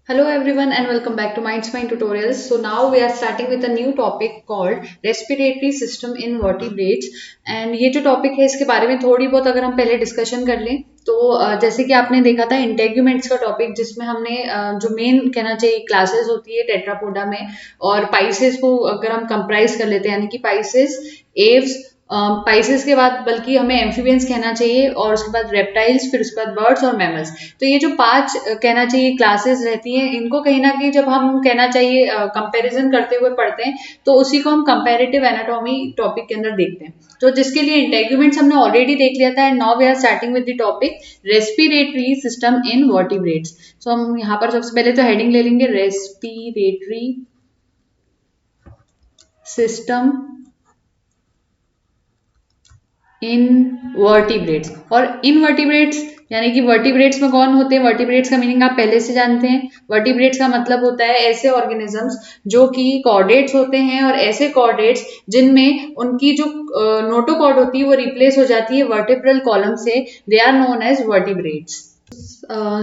Hello everyone and welcome back to Minds Mind Tutorials. So now we are starting with a new topic called respiratory system in vertebrates and ये जो topic है इसके बारे में थोड़ी बहुत अगर हम पहले डिस्कशन कर लें तो जैसे कि आपने देखा था इंटेग्यूमेंट्स का टॉपिक जिसमें हमने जो मेन कहना चाहिए क्लासेस होती है टेट्रापोडा में और पाइसेस को अगर हम कंप्राइज कर लेते हैं यानी कि पाइसेस एव्स पाइसेस के बाद बल्कि हमें एम्फीबियंस कहना चाहिए और उसके बाद रेप्टाइल्स फिर उसके बाद बर्ड्स और मैमल्स। तो ये जो पांच कहना चाहिए क्लासेस रहती हैं इनको कहीं ना कहीं जब हम कहना चाहिए कंपैरिजन करते हुए पढ़ते हैं तो उसी को हम कंपैरेटिव एनाटॉमी टॉपिक के अंदर देखते हैं। तो जिसके लिए इंटेग्यूमेंट्स हमने ऑलरेडी देख लिया था and now we are starting with the topic respiratory system in vertebrates. So हम यहाँ पर सबसे पहले तो हेडिंग ले लेंगे रेस्पिरेटरी सिस्टम इन वर्टिब्रेट्स। और इन वर्टिब्रेट्स यानी कि वर्टिब्रेट्स में कौन होते हैं? वर्टिब्रेट्स का मीनिंग आप पहले से जानते हैं। वर्टिब्रेट्स का मतलब होता है ऐसे ऑर्गेनिजम्स जो कि कॉर्डेट्स होते हैं और ऐसे कॉर्डेट्स जिनमें उनकी जो नोटोकॉर्ड होती है वो रिप्लेस हो जाती है वर्टिब्रल कॉलम से। They are known as vertebrates.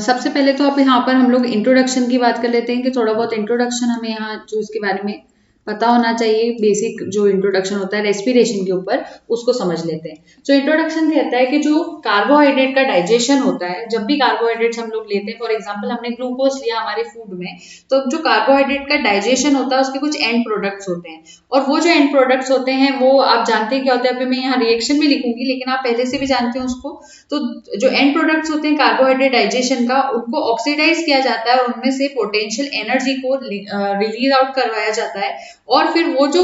सबसे पहले तो आप यहाँ पर हम लोग इंट्रोडक्शन की बात कर लेते हैं कि थोड़ा बहुत इंट्रोडक्शन हमें यहाँ जो इसके बारे में पता होना चाहिए। बेसिक जो इंट्रोडक्शन होता है रेस्पिरेशन के ऊपर उसको समझ लेते हैं। तो इंट्रोडक्शन कहता है कि जो कार्बोहाइड्रेट का डाइजेशन होता है, जब भी कार्बोहाइड्रेट्स हम लोग लेते हैं, फॉर एग्जांपल हमने ग्लूकोज लिया हमारे फूड में, तो जो कार्बोहाइड्रेट का डाइजेशन होता है उसके कुछ एंड प्रोडक्ट्स होते हैं और वो जो एंड प्रोडक्ट्स होते हैं वो आप जानते हैं क्या होता है। अभी मैं यहाँ रिएक्शन में लिखूंगी लेकिन आप पहले से भी जानते हैं उसको। तो जो एंड प्रोडक्ट्स होते हैं कार्बोहाइड्रेट डाइजेशन का, उनको ऑक्सीडाइज किया जाता है और उनमें से पोटेंशियल एनर्जी को रिलीज आउट करवाया जाता है और फिर वो जो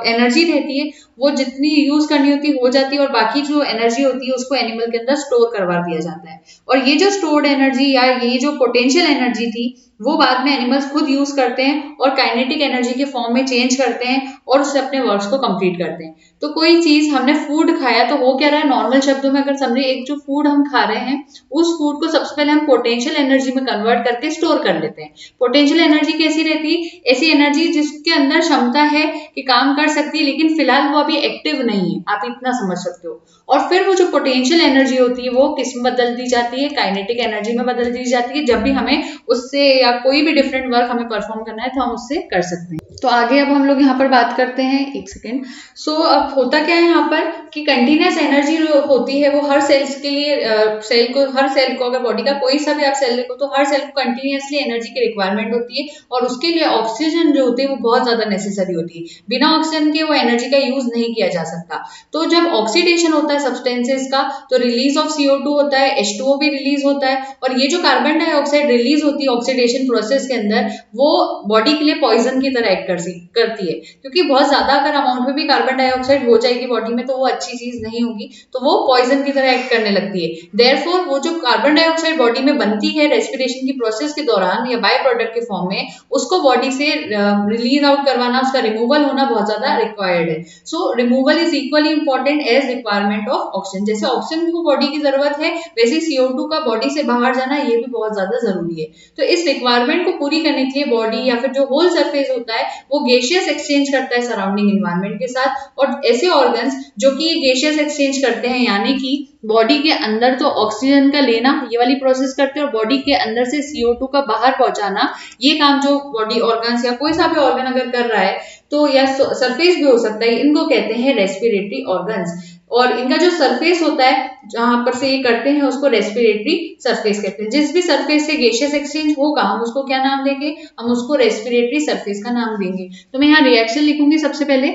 एनर्जी रहती है वो जितनी यूज करनी होती है हो जाती है और बाकी जो एनर्जी होती है उसको एनिमल के अंदर स्टोर करवा दिया जाता है। और ये जो स्टोर्ड एनर्जी या ये जो पोटेंशियल एनर्जी थी वो बाद में एनिमल्स खुद यूज करते हैं और काइनेटिक एनर्जी के फॉर्म में चेंज करते हैं और उससे अपने वर्क्स को कंप्लीट करते हैं। तो कोई चीज हमने फूड खाया तो हो क्या रहा है, नॉर्मल शब्दों में अगर समझे, एक जो फूड हम खा रहे हैं उस फूड को सबसे पहले हम पोटेंशियल एनर्जी में कन्वर्ट करके स्टोर कर लेते हैं। पोटेंशियल एनर्जी कैसी रहती है? ऐसी एनर्जी जिसके अंदर क्षमता है कि काम कर सकती है लेकिन फिलहाल वो अभी एक्टिव नहीं है, आप इतना समझ सकते हो। और फिर वो जो पोटेंशियल एनर्जी होती है वो किस में बदल दी जाती है? काइनेटिक एनर्जी में बदल दी जाती है। जब भी हमें उससे या कोई भी डिफरेंट वर्क हमें परफॉर्म करना है तो हम उससे कर सकते हैं। तो आगे अब हम लोग यहाँ पर बात करते हैं, एक सेकेंड। सो अब होता क्या है यहाँ पर कि कंटिन्यूस एनर्जी जो होती है वो हर सेल्स के लिए हर सेल को अगर बॉडी का कोई सा भी आप सेल देखो तो हर सेल को कंटिन्यूसली एनर्जी की रिक्वायरमेंट होती है और उसके लिए ऑक्सीजन जो होती है वो बहुत ज्यादा नेसेसरी होती है। बिना ऑक्सीजन के वो एनर्जी का यूज नहीं किया जा सकता। तो जब ऑक्सीडेशन होता है सब्सटेंसेस का तो रिलीज ऑफ CO2 होता है, H2O भी रिलीज होता है और ये जो कार्बन डाइऑक्साइड रिलीज होती है ऑक्सीडेशन प्रोसेस के अंदर वो बॉडी के लिए पॉइजन की तरह एक्ट करती है। क्योंकि बहुत ज्यादा अगर अमाउंट में भी कार्बन डाइऑक्साइड हो जाएगी बॉडी में तो वो अच्छी चीज नहीं होगी, तो वो पॉइजन की तरह एक्ट करने लगती है। देयरफॉर वो जो कार्बन डाइऑक्साइड बॉडी में बनती है रेस्पिरेशन की प्रोसेस के दौरान या बाय प्रोडक्ट के फॉर्म में, उसको बॉडी से रिलीज आउट करवाना, उसका रिमूवल होना बहुत ज्यादा रिक्वायर्ड है। So removal is equally important as requirement of oxygen. जैसे ऑक्सीजन को बॉडी की जरूरत है वैसे CO2 का बॉडी से बाहर जाना ये भी बहुत ज्यादा जरूरी है। तो इस रिक्वायरमेंट को पूरी करने के लिए बॉडी या फिर जो होल सरफेस होता है वो गैसियस एक्सचेंज करता है सराउंडिंग एनवायरनमेंट के साथ। और ऐसे ऑर्गन्स जो कि गैसियस एक्सचेंज करते हैं यानी कि बॉडी के अंदर तो ऑक्सीजन का लेना ये वाली प्रोसेस करते हैं और बॉडी के अंदर से CO2 का बाहर पहुंचाना, ये काम जो बॉडी ऑर्गन्स या कोई सा भी ऑर्गन अगर कर रहा है तो या सरफेस भी हो सकता है, इनको कहते हैं रेस्पिरेटरी ऑर्गन्स। और इनका जो सरफेस होता है जहां पर से ये करते हैं उसको रेस्पिरेटरी सरफेस कहते हैं। जिस भी सरफेस से गैसियस एक्सचेंज होगा हम उसको क्या नाम देंगे? हम उसको रेस्पिरेटरी सरफेस का नाम देंगे। तो मैं यहाँ रिएक्शन लिखूंगी। सबसे पहले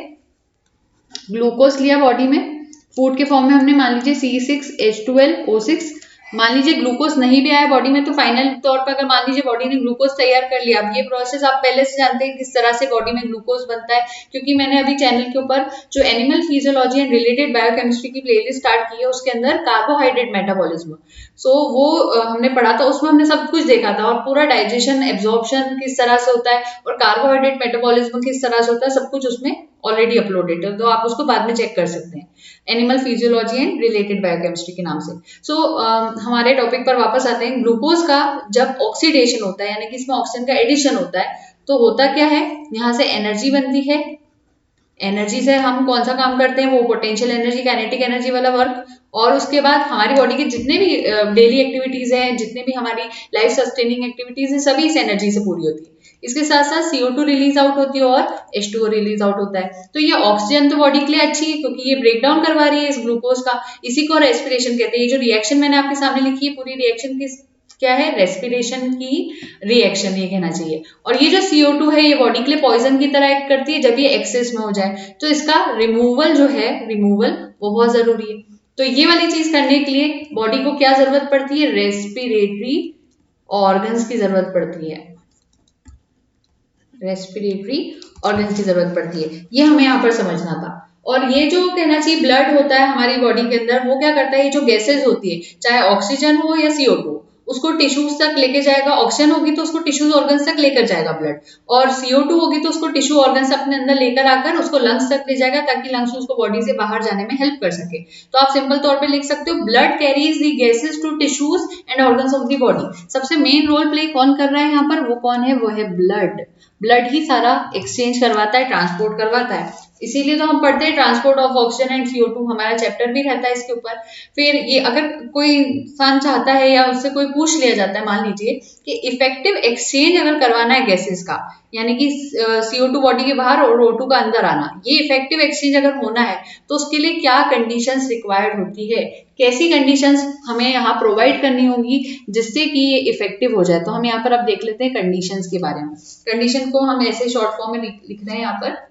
ग्लूकोज लिया बॉडी में फूड के फॉर्म में हमने, मान लीजिए C6H12O6। मान लीजिए ग्लूकोज नहीं भी आया बॉडी में तो फाइनल तौर पर अगर मान लीजिए बॉडी ने ग्लूकोज तैयार कर लिया। अब ये प्रोसेस आप पहले से जानते हैं किस तरह से बॉडी में ग्लूकोज बनता है, क्योंकि मैंने अभी चैनल के ऊपर जो animal physiology and related biochemistry की प्लेलिस्ट स्टार्ट की है उसके अंदर कार्बोहाइड्रेट मेटाबॉलिज्म, सो वो हमने पढ़ा था, उसमें हमने सब कुछ देखा था और पूरा डाइजेशन एब्जॉर्प्शन किस तरह से होता है और कार्बोहाइड्रेट मेटाबॉलिज्म किस तरह से होता है, सब कुछ उसमें ऑलरेडी अपलोडेड है। तो आप उसको बाद में चेक कर सकते हैं, animal physiology and related biochemistry के नाम से। सो हमारे टॉपिक पर वापस आते हैं। ग्लूकोज का जब ऑक्सीडेशन होता है यानी कि इसमें ऑक्सीजन का एडिशन होता है तो होता क्या है, यहाँ से एनर्जी बनती है एनर्जी से हम कौन सा काम करते हैं, वो पोटेंशियल एनर्जी, काइनेटिक एनर्जी वाला वर्क, और उसके बाद हमारी बॉडी के जितने भी डेली एक्टिविटीज हैं, जितने भी हमारी लाइफ सस्टेनिंग एक्टिविटीज है, सभी इस एनर्जी से पूरी होती है। इसके साथ साथ CO2 रिलीज आउट होती है और H2O रिलीज आउट होता है। तो ये ऑक्सीजन तो बॉडी के लिए अच्छी है क्योंकि ये ब्रेक डाउन करवा रही है इस ग्लूकोज का, इसी को रेस्पिरेशन कहते हैं। ये जो रिएक्शन मैंने आपके सामने लिखी है, पूरी रिएक्शन किस क्या है, रेस्पिरेशन की रिएक्शन ये कहना चाहिए। और ये जो CO2 है, ये बॉडी के लिए पॉइजन की तरह एक्ट करती है जब ये एक्सेस में हो जाए, तो इसका रिमूवल जो है, रिमूवल वो बहुत जरूरी है। तो ये वाली चीज करने के लिए बॉडी को क्या जरूरत पड़ती है, रेस्पिरेटरी ऑर्गन्स की जरूरत पड़ती है, रेस्पिरेटरी ऑर्गन्स की जरूरत पड़ती है। ये हमें यहाँ पर समझना था। और ये जो कहना चाहिए ब्लड होता है हमारी बॉडी के अंदर, वो क्या करता है, ये जो गैसेज होती है, चाहे ऑक्सीजन हो या CO2, उसको टिश्यूज तक लेके जाएगा। ऑक्सीजन होगी तो उसको टिश्यूज ऑर्गन्स तक लेकर जाएगा ब्लड, और CO2 होगी तो उसको टिश्यू ऑर्गन्स अपने अंदर लेकर आकर उसको लंग्स तक ले जाएगा, ताकि लंग्स उसको बॉडी से बाहर जाने में हेल्प कर सके। तो आप सिंपल तौर पे लिख सकते हो, blood carries the gases to tissues and organs of the body. सबसे मेन रोल प्ले कौन कर रहा है यहाँ पर, वो कौन है, वो है ब्लड। ब्लड ही सारा एक्सचेंज करवाता है, ट्रांसपोर्ट करवाता है। इसीलिए तो हम पढ़ते हैं transport of oxygen and CO2, हमारा चैप्टर भी रहता है इसके ऊपर। फिर ये अगर कोई इंसान चाहता है या उससे कोई पूछ लिया जाता है, मान लीजिए कि इफेक्टिव एक्सचेंज अगर करवाना है गैसेस का, यानी कि CO2 बॉडी के बाहर और O2 का अंदर आना, ये इफेक्टिव एक्सचेंज अगर होना है तो उसके लिए क्या कंडीशंस रिक्वायर्ड होती है, कैसी कंडीशंस हमें यहाँ प्रोवाइड करनी होगी जिससे कि ये इफेक्टिव हो जाए। तो हम यहाँ पर अब देख लेते हैं कंडीशंस के बारे में। कंडीशन को हम ऐसे शॉर्ट फॉर्म में लिख रहे हैं यहाँ पर।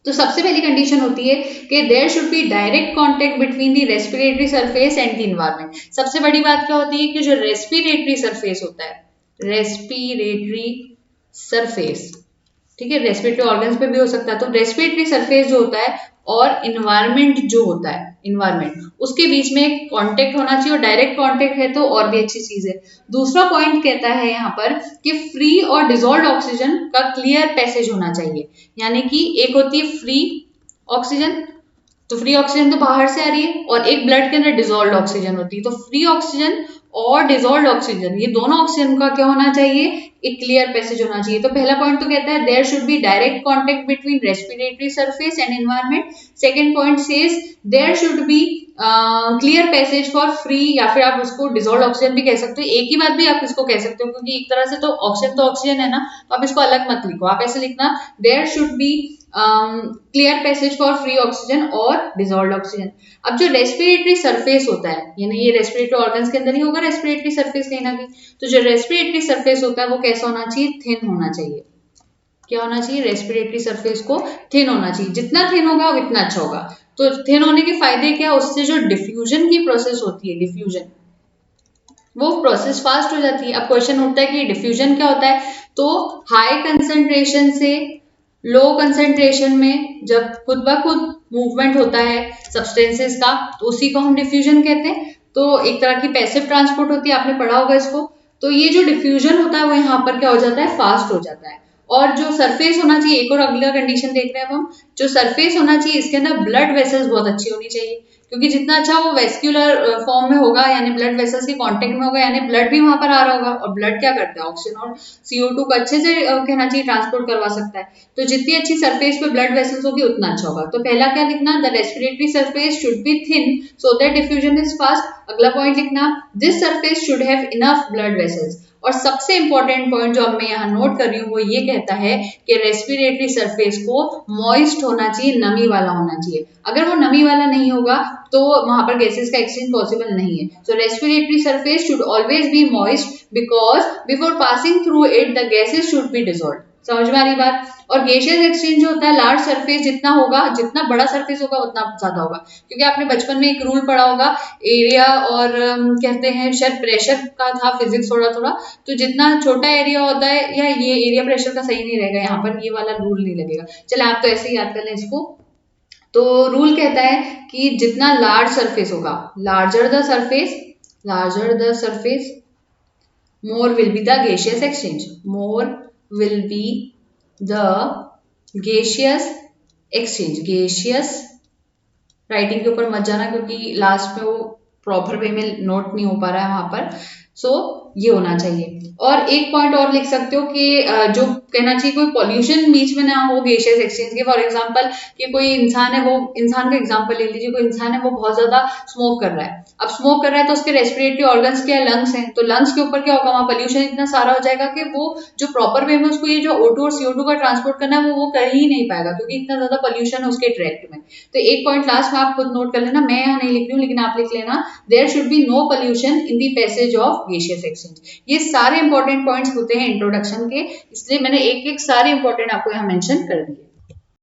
तो सबसे पहली कंडीशन होती है कि there should be direct contact between the respiratory surface and the environment. सबसे बड़ी बात क्या होती है कि जो रेस्पिरेटरी सरफेस होता है, रेस्पिरेटरी सरफेस, ठीक है, रेस्पिरेटरी ऑर्गन्स पे भी हो सकता है, तो रेस्पिरेटरी सरफेस जो होता है और इन्वायरमेंट जो होता है, इन्वायरमेंट, उसके बीच में एक कांटेक्ट होना चाहिए, और डायरेक्ट कांटेक्ट है तो और भी अच्छी चीज है। दूसरा पॉइंट कहता है यहाँ पर कि फ्री और डिसॉल्व्ड ऑक्सीजन का क्लियर पैसेज होना चाहिए। यानी कि एक होती है फ्री ऑक्सीजन, तो फ्री ऑक्सीजन तो बाहर से आ रही है, और एक ब्लड के अंदर डिसॉल्व्ड ऑक्सीजन होती है। तो फ्री ऑक्सीजन और डिसॉल्व्ड ऑक्सीजन, ये दोनों ऑक्सीजन का क्या होना चाहिए, एक क्लियर पैसेज होना चाहिए। तो पहला पॉइंट तो कहता है there should be direct contact between respiratory surface and environment. Second point says there should be clear passage for free, या फिर आप उसको डिसॉल्व्ड ऑक्सीजन भी कह सकते हो, एक ही बात भी आप इसको कह सकते हो, क्योंकि एक तरह से तो ऑक्सीजन है ना, तो आप इसको अलग मत लिखो, आप ऐसे लिखना there should be clear passage for free oxygen और डिसॉल्व्ड ऑक्सीजन। अब जो रेस्पिरेटरी सरफेस होता है, यानी ये रेस्पिरेटरी ऑर्गन्स के अंदर ही होगा रेस्पिरेटरी सरफेस कहीं ना कहीं, तो जो रेस्पिरेटरी सरफेस होता है वो कैसा होना चाहिए, थिन होना चाहिए। क्या होना चाहिए, रेस्पिरेटरी सरफेस को थिन होना चाहिए, जितना थिन होगा उतना अच्छा होगा। तो थिन होने के फायदे क्या, उससे जो डिफ्यूजन की प्रोसेस होती है, डिफ्यूजन, वो प्रोसेस फास्ट हो जाती है। अब क्वेश्चन उठता है कि डिफ्यूजन क्या होता है, तो हाई कंसंट्रेशन से लो कंसंट्रेशन में जब खुद ब खुद मूवमेंट होता है सब्सटेंसेस का, तो उसी को हम डिफ्यूजन कहते हैं। तो एक तरह की पैसिव ट्रांसपोर्ट होती है, आपने पढ़ा होगा इसको। तो ये जो डिफ्यूजन होता है वो यहाँ पर क्या हो जाता है, फास्ट हो जाता है। और जो सरफेस होना चाहिए, एक और अगला कंडीशन देख रहे हैं अब हम, जो सरफेस होना चाहिए इसके अंदर ब्लड वेसल्स बहुत अच्छी होनी चाहिए, क्योंकि जितना अच्छा वो वेस्क्यूलर फॉर्म में होगा, यानी ब्लड वेसल्स के कांटेक्ट में होगा, यानी ब्लड भी वहां पर आ रहा होगा, और ब्लड क्या करता है, ऑक्सीजन और CO2 को अच्छे से कहना चाहिए ट्रांसपोर्ट करवा सकता है। तो जितनी अच्छी सरफेस पे ब्लड वेसल्स होगी उतना अच्छा होगा। तो पहला क्या लिखना, the respiratory surface should be thin so that diffusion is fast. अगला पॉइंट लिखना, this surface should have enough blood vessels. और सबसे इंपॉर्टेंट पॉइंट जो अब मैं यहाँ नोट कर रही हूँ वो ये कहता है कि रेस्पिरेटरी सरफेस को मॉइस्ट होना चाहिए, नमी वाला होना चाहिए। अगर वो नमी वाला नहीं होगा तो वहां पर गैसेस का एक्सचेंज पॉसिबल नहीं है। So respiratory surface should always be moist because before passing through it the gases should be dissolved. समझ में आ रही बात। और गैसियस एक्सचेंज जो होता है, लार्ज सरफेस जितना होगा, जितना बड़ा सरफेस होगा उतना ज्यादा होगा, क्योंकि आपने बचपन में एक रूल पढ़ा होगा एरिया और कहते हैं शायद प्रेशर का था, फिजिक्स थोड़ा थोड़ा। तो जितना छोटा एरिया होता है, या ये एरिया प्रेशर का सही नहीं रहेगा, यहाँ पर ये वाला रूल नहीं लगेगा। चले आप तो ऐसे ही याद कर लें इसको। तो रूल कहता है कि जितना लार्ज सरफेस होगा, larger the surface more will be the gaseous exchange, more will be the gaseous exchange। gaseous writing के ऊपर मत जाना, क्योंकि लास्ट में वो प्रॉपर वे में नोट नहीं हो पा रहा है वहां पर। सो ये होना चाहिए। और एक पॉइंट और लिख सकते हो कि जो कहना चाहिए कोई पॉल्यूशन बीच में ना हो गेशियस एक्सचेंज के। फॉर एग्जांपल कि कोई इंसान है, वो इंसान का एग्जांपल ले लीजिए, कोई इंसान है वो बहुत ज्यादा स्मोक कर रहा है। अब स्मोक कर रहा है तो उसके रेस्पिरेटरी ऑर्गन्स क्या है, लंग्स हैं, तो लंग्स के ऊपर क्या होगा, वहां पोल्यूशन इतना सारा हो जाएगा कि वो जो प्रॉपर वे में उसको ये जो O2 और CO2 का ट्रांसपोर्ट करना है वो कर ही नहीं पाएगा, क्योंकि इतना ज्यादा पोल्यूशन है उसके ट्रैक्ट में। तो एक पॉइंट लास्ट में आप खुद नोट कर लेना, मैं यहाँ नहीं लिख रही हूँ लेकिन आप लिख लेना, there should be no pollution in the passage of gaseous exchange. ये सारे इंपॉर्टेंट पॉइंट्स होते हैं इंट्रोडक्शन के, इसलिए मैंने एक एक सारे इंपॉर्टेंट आपको यहाँ मेंशन कर दिए।